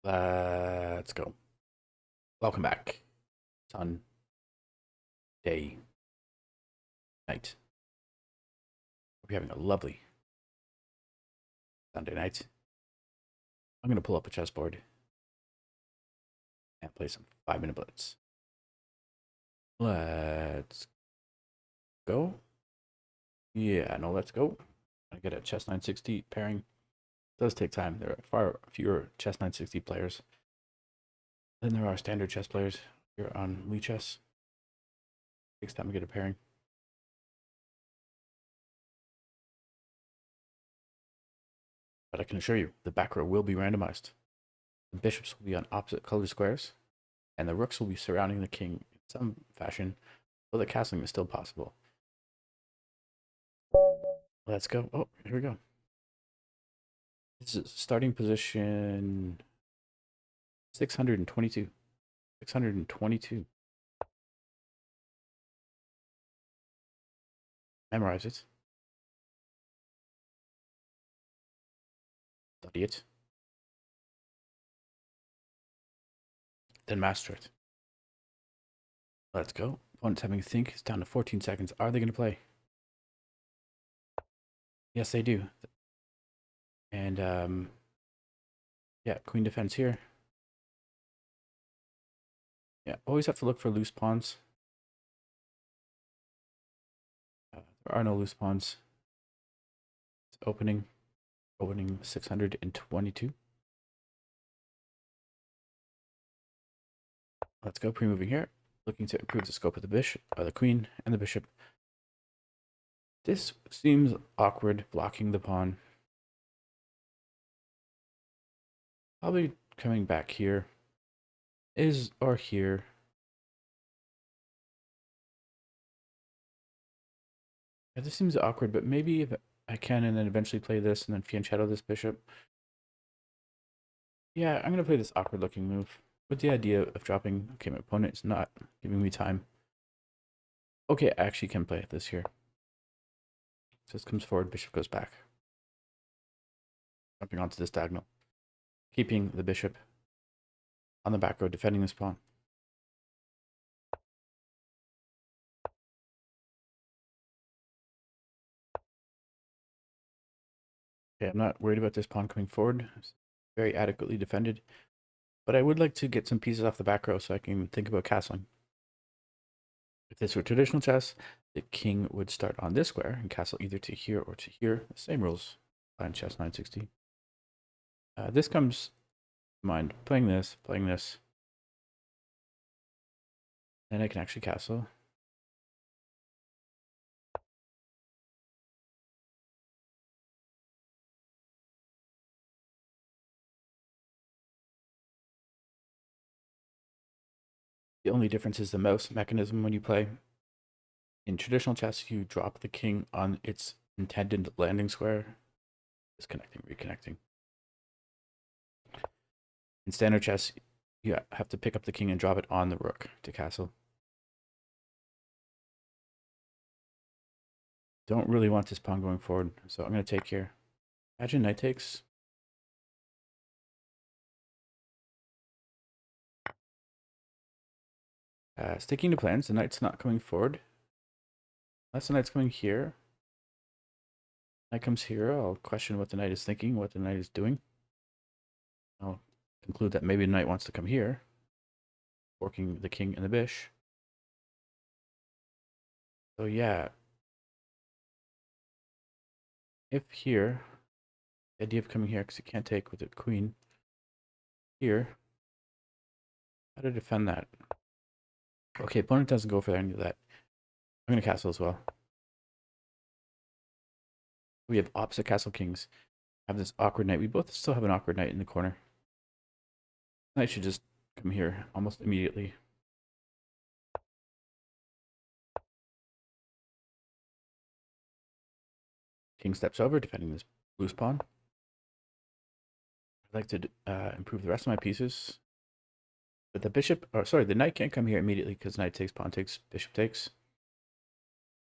Let's go. Welcome back. It's on day night. Hope you're having a lovely Sunday night. I'm gonna pull up a chessboard and play some 5-minute blitz. Let's go. Yeah, no, let's go. I get a chess 960 pairing. It does take time. There are far fewer chess 960 players than there are standard chess players here on Wii Chess. Takes time to get a pairing. But I can assure you, the back row will be randomized. The bishops will be on opposite colored squares, and the rooks will be surrounding the king in some fashion, though the castling is still possible. Let's go. Oh, here we go. This is starting position 622. 622. Memorize it. Study it. Then master it. Let's go. Opponent's having to think. It's down to 14 seconds. Are they going to play? Yes, they do. And, yeah, queen defense here. Yeah, always have to look for loose pawns. There are no loose pawns. It's opening 622. Let's go. Pre-moving here. Looking to improve the scope of the bishop, the queen, and the bishop. This seems awkward, blocking the pawn. Probably coming back here. Or here. Yeah, this seems awkward, but maybe if I can and then eventually play this and then fianchetto this bishop. Yeah, I'm going to play this awkward looking move with the idea of dropping. Okay, my opponent is not giving me time. Okay, I actually can play this here. So this comes forward, bishop goes back. Jumping onto this diagonal. Keeping the bishop on the back row, defending this pawn. Okay, I'm not worried about this pawn coming forward. It's very adequately defended. But I would like to get some pieces off the back row so I can think about castling. If this were traditional chess, the king would start on this square and castle either to here or to here. The same rules in chess 960. This comes to mind. Playing this, and I can actually castle. The only difference is the mouse mechanism when you play. In traditional chess, you drop the king on its intended landing square. Disconnecting, reconnecting. In standard chess, you have to pick up the king and drop it on the rook to castle. Don't really want this pawn going forward, so I'm going to take here. Imagine knight takes. Sticking to plans, the knight's not coming forward. Unless the knight's coming here. Knight comes here, I'll question what the knight is thinking, what the knight is doing. I'll conclude that maybe the knight wants to come here, forking the king and the bishop. So yeah, if here, the idea of coming here, because you can't take with the queen, here, how to defend that? Okay, opponent doesn't go for any of that. I'm going to castle as well. We have opposite castle kings. Have this awkward knight. We both still have an awkward knight in the corner. Knight should just come here almost immediately. King steps over, defending this loose pawn. I'd like to improve the rest of my pieces. But the bishop, or sorry, the knight can't come here immediately because knight takes, pawn takes, bishop takes.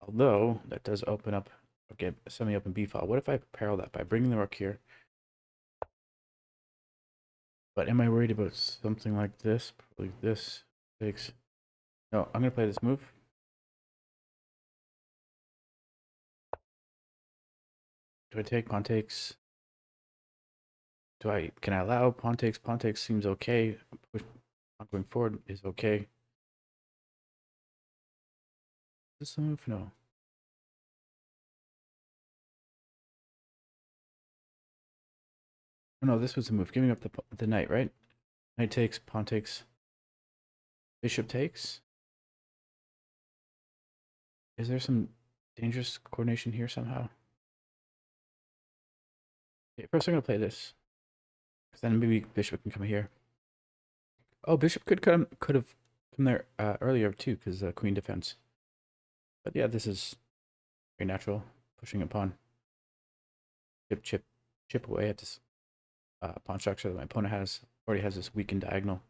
Although that does open up, okay, a semi-open b file. What if I parallel that by bringing the rook here? But am I worried about something like this? Probably this takes. No, I'm gonna play this move. Do I take pawn takes? Can I allow pawn takes? Pawn takes seems okay. Push pawn going forward is okay. Is this a move? No. Oh, no, this was a move. Giving up the knight, right? Knight takes, pawn takes, bishop takes. Is there some dangerous coordination here somehow? Okay, first I'm gonna play this. Then maybe bishop can come here. Oh, bishop could have come there earlier too, because queen defense. But yeah, this is very natural. Pushing a pawn. Chip away at this pawn structure that my opponent already has this weakened diagonal.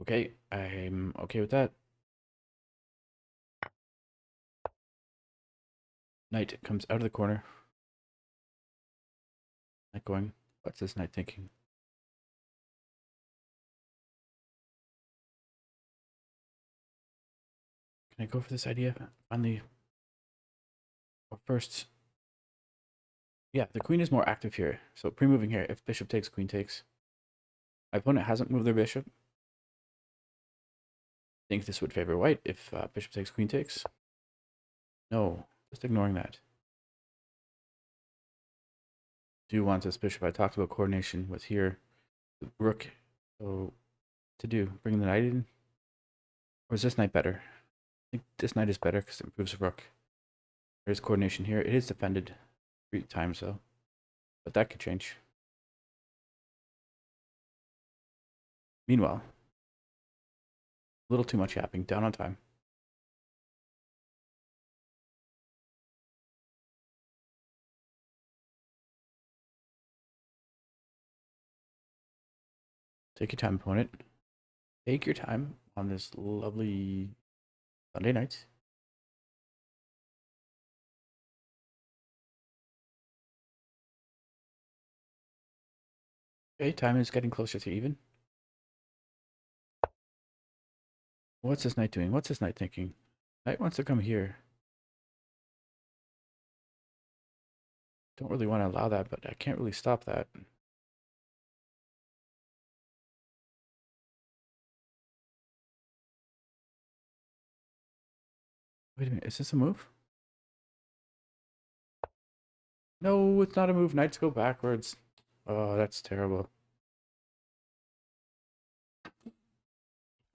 Okay, I'm okay with that. Knight comes out of the corner. Knight going. What's this knight thinking? Can I go for this idea? Finally, or first, yeah, the queen is more active here. So pre-moving here, if bishop takes, queen takes. My opponent hasn't moved their bishop. I think this would favor white if bishop takes, queen takes. No, just ignoring that. Do want this bishop. I talked about coordination with here. The rook. So to do, bring the knight in. Or is this knight better? I think this knight is better because it improves the rook. There's coordination here. It is defended 3 times though. But that could change. Meanwhile, a little too much yapping. Down on time. Take your time, opponent. Take your time on this lovely Sunday night. Okay, time is getting closer to even. What's this knight doing? What's this knight thinking? Knight wants to come here. Don't really want to allow that, but I can't really stop that. Wait a minute, is this a move? No, it's not a move. Knights go backwards. Oh, that's terrible.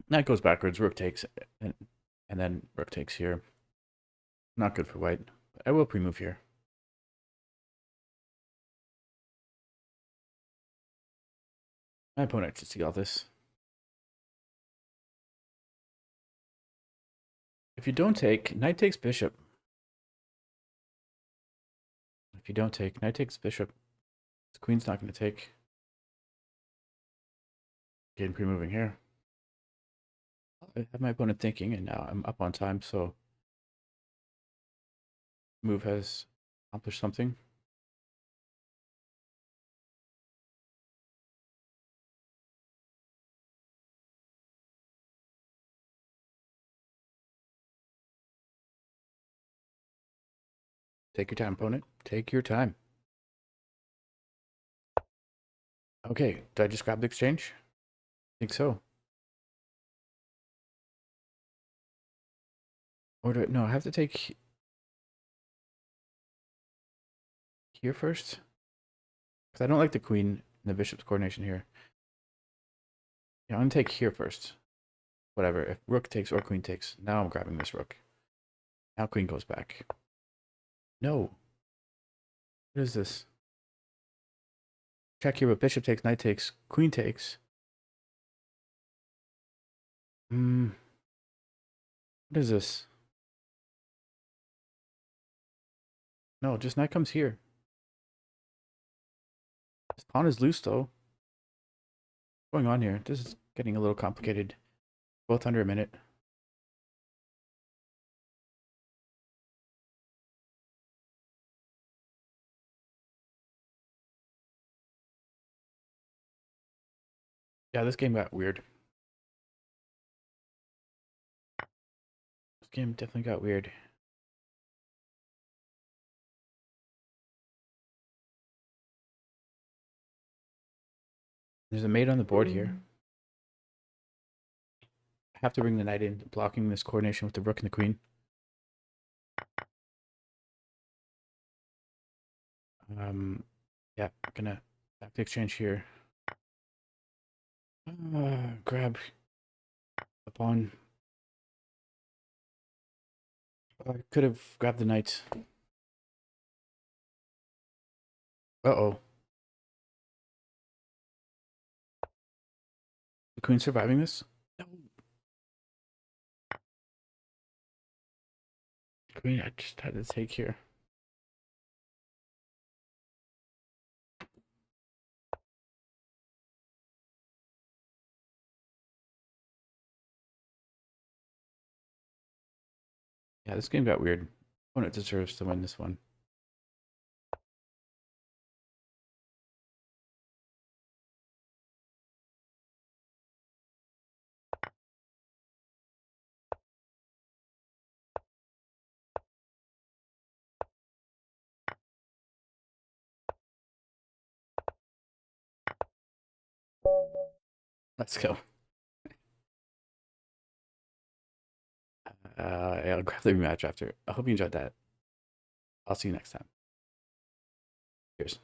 Knight goes backwards, rook takes, and then rook takes here. Not good for white. But I will pre-move here. My opponent should see all this. If you don't take, knight takes bishop. If you don't take, knight takes bishop. The queen's not going to take. Again, pre-moving here. I have my opponent thinking, and now I'm up on time, so move has accomplished something. Take your time, opponent. Take your time. Okay, did I just grab the exchange? I think so. Or no, I have to take here first? Because I don't like the queen and the bishop's coordination here. Yeah, I'm going to take here first. Whatever. If rook takes or queen takes, now I'm grabbing this rook. Now queen goes back. No. What is this? Check here, but bishop takes, knight takes, queen takes. Hmm. What is this? No, just knight comes here. This pawn is loose though. What's going on here? This is getting a little complicated. Both under a minute. Yeah, this game got weird. This game definitely got weird. There's a mate on the board here. I have to bring the knight in, blocking this coordination with the rook and the queen. Yeah, gonna have to exchange here. Grab the pawn. I could have grabbed the knight. Uh-oh. The queen surviving this? No. Queen, I just had to take here. Yeah, this game got weird. Opponent deserves to win this one. Let's go. I'll grab the rematch after. I hope you enjoyed that. I'll see you next time. Cheers.